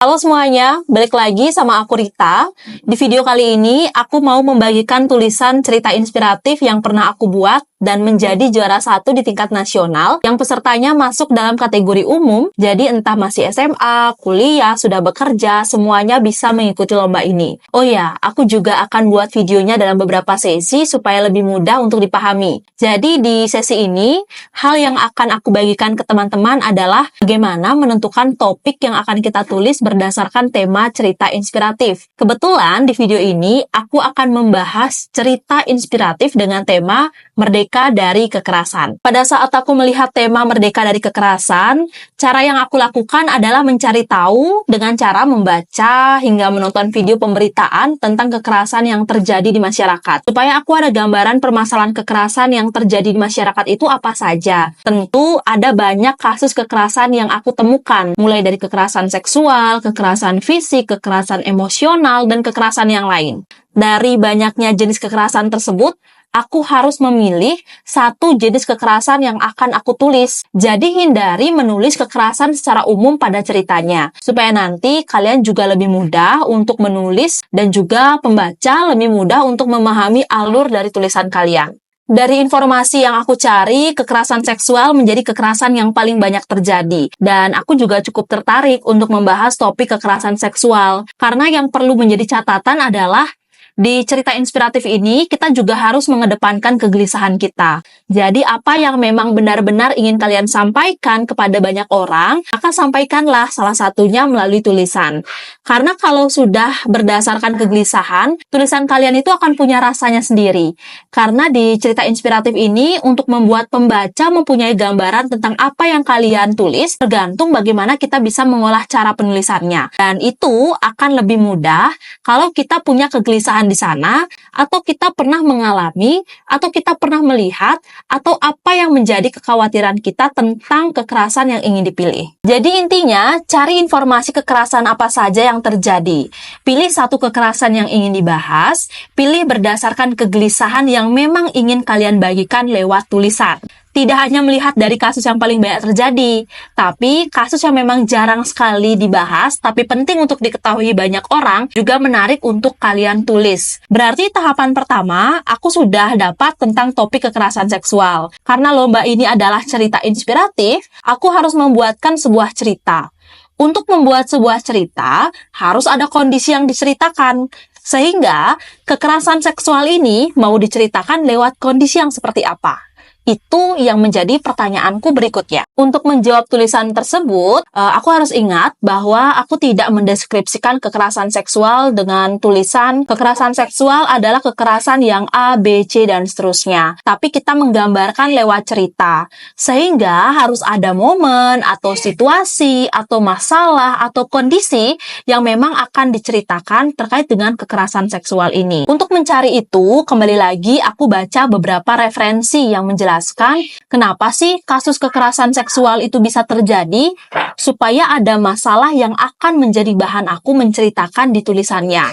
Halo semuanya, balik lagi sama aku Rita. Di video kali ini, aku mau membagikan tulisan cerita inspiratif yang pernah aku buat dan menjadi juara 1 di tingkat nasional, yang pesertanya masuk dalam kategori umum, jadi entah masih SMA, kuliah, sudah bekerja, semuanya bisa mengikuti lomba ini. Oh ya, aku juga akan buat videonya dalam beberapa sesi supaya lebih mudah untuk dipahami. Jadi di sesi ini, hal yang akan aku bagikan ke teman-teman adalah bagaimana menentukan topik yang akan kita tulis berdasarkan tema cerita inspiratif. Kebetulan di video ini, aku akan membahas cerita inspiratif dengan tema Merdeka dari Kekerasan. Pada saat aku melihat tema Merdeka dari Kekerasan, cara yang aku lakukan adalah mencari tahu dengan cara membaca hingga menonton video pemberitaan tentang kekerasan yang terjadi di masyarakat. Supaya aku ada gambaran permasalahan kekerasan yang terjadi di masyarakat itu apa saja. Tentu ada banyak kasus kekerasan yang aku temukan, mulai dari kekerasan seksual, kekerasan fisik, kekerasan emosional, dan kekerasan yang lain. Dari banyaknya jenis kekerasan tersebut, aku harus memilih satu jenis kekerasan yang akan aku tulis. Jadi hindari menulis kekerasan secara umum pada ceritanya, supaya nanti kalian juga lebih mudah untuk menulis dan juga pembaca lebih mudah untuk memahami alur dari tulisan kalian. Dari informasi yang aku cari, kekerasan seksual menjadi kekerasan yang paling banyak terjadi. Dan aku juga cukup tertarik untuk membahas topik kekerasan seksual. Karena yang perlu menjadi catatan adalah di cerita inspiratif ini, kita juga harus mengedepankan kegelisahan kita. Jadi, apa yang memang benar-benar ingin kalian sampaikan kepada banyak orang, maka sampaikanlah salah satunya melalui tulisan. Karena kalau sudah berdasarkan kegelisahan, tulisan kalian itu akan punya rasanya sendiri. Karena di cerita inspiratif ini, untuk membuat pembaca mempunyai gambaran tentang apa yang kalian tulis, tergantung bagaimana kita bisa mengolah cara penulisannya. Dan itu akan lebih mudah kalau kita punya kegelisahan di sana, atau kita pernah mengalami, atau kita pernah melihat, atau apa yang menjadi kekhawatiran kita tentang kekerasan yang ingin dipilih. Jadi intinya, cari informasi kekerasan apa saja yang terjadi. Pilih satu kekerasan yang ingin dibahas, pilih berdasarkan kegelisahan yang memang ingin kalian bagikan lewat tulisan. Tidak hanya melihat dari kasus yang paling banyak terjadi, tapi kasus yang memang jarang sekali dibahas, tapi penting untuk diketahui banyak orang, juga menarik untuk kalian tulis. Berarti tahapan pertama, aku sudah dapat tentang topik kekerasan seksual. Karena lomba ini adalah cerita inspiratif, aku harus membuatkan sebuah cerita. Untuk membuat sebuah cerita, harus ada kondisi yang diceritakan. Sehingga, kekerasan seksual ini mau diceritakan lewat kondisi yang seperti apa? Itu yang menjadi pertanyaanku berikutnya. Untuk menjawab tulisan tersebut, aku harus ingat bahwa aku tidak mendeskripsikan kekerasan seksual dengan tulisan kekerasan seksual adalah kekerasan yang A, B, C, dan seterusnya. Tapi kita menggambarkan lewat cerita. Sehingga harus ada momen, atau situasi, atau masalah, atau kondisi yang memang akan diceritakan terkait dengan kekerasan seksual ini. Untuk mencari itu, kembali lagi aku baca beberapa referensi yang menjelaskan kenapa sih kasus kekerasan seksual itu bisa terjadi, supaya ada masalah yang akan menjadi bahan aku menceritakan di tulisannya.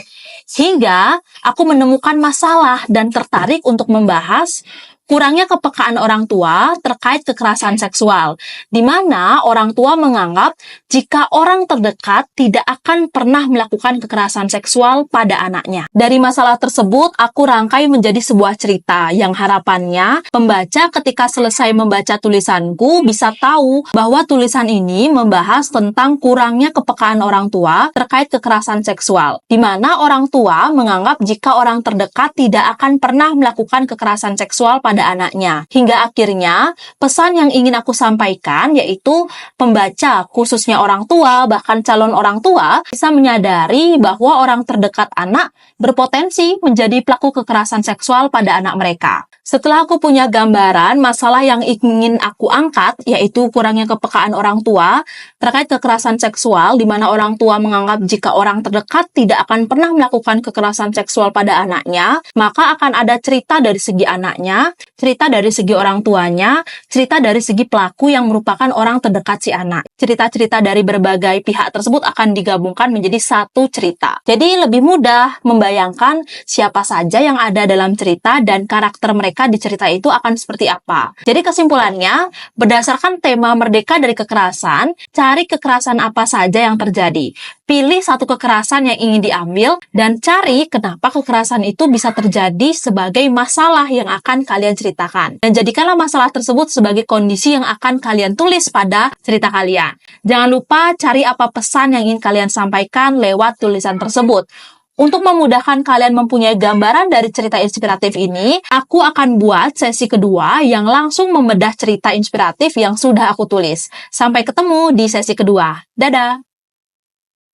Hingga aku menemukan masalah dan tertarik untuk membahas kurangnya kepekaan orang tua terkait kekerasan seksual, di mana orang tua menganggap jika orang terdekat tidak akan pernah melakukan kekerasan seksual pada anaknya. Dari masalah tersebut, aku rangkai menjadi sebuah cerita yang harapannya pembaca ketika selesai membaca tulisanku bisa tahu bahwa tulisan ini membahas tentang kurangnya kepekaan orang tua terkait kekerasan seksual, di mana orang tua menganggap jika orang terdekat tidak akan pernah melakukan kekerasan seksual pada anaknya. Hingga akhirnya, pesan yang ingin aku sampaikan yaitu pembaca, khususnya orang tua, bahkan calon orang tua, bisa menyadari bahwa orang terdekat anak berpotensi menjadi pelaku kekerasan seksual pada anak mereka. Setelah aku punya gambaran masalah yang ingin aku angkat, yaitu kurangnya kepekaan orang tua terkait kekerasan seksual, di mana orang tua menganggap jika orang terdekat tidak akan pernah melakukan kekerasan seksual pada anaknya, maka akan ada cerita dari segi anaknya, cerita dari segi orang tuanya, cerita dari segi pelaku yang merupakan orang terdekat si anak. Cerita-cerita dari berbagai pihak tersebut akan digabungkan menjadi satu cerita. Jadi lebih mudah membayangkan siapa saja yang ada dalam cerita dan karakter mereka di cerita itu akan seperti apa. Jadi kesimpulannya, berdasarkan tema Merdeka dari Kekerasan, cari kekerasan apa saja yang terjadi. Pilih satu kekerasan yang ingin diambil dan cari kenapa kekerasan itu bisa terjadi sebagai masalah yang akan kalian ceritakan. Dan jadikanlah masalah tersebut sebagai kondisi yang akan kalian tulis pada cerita kalian. Jangan lupa cari apa pesan yang ingin kalian sampaikan lewat tulisan tersebut. Untuk memudahkan kalian mempunyai gambaran dari cerita inspiratif ini, aku akan buat sesi kedua yang langsung membedah cerita inspiratif yang sudah aku tulis. Sampai ketemu di sesi kedua. Dadah!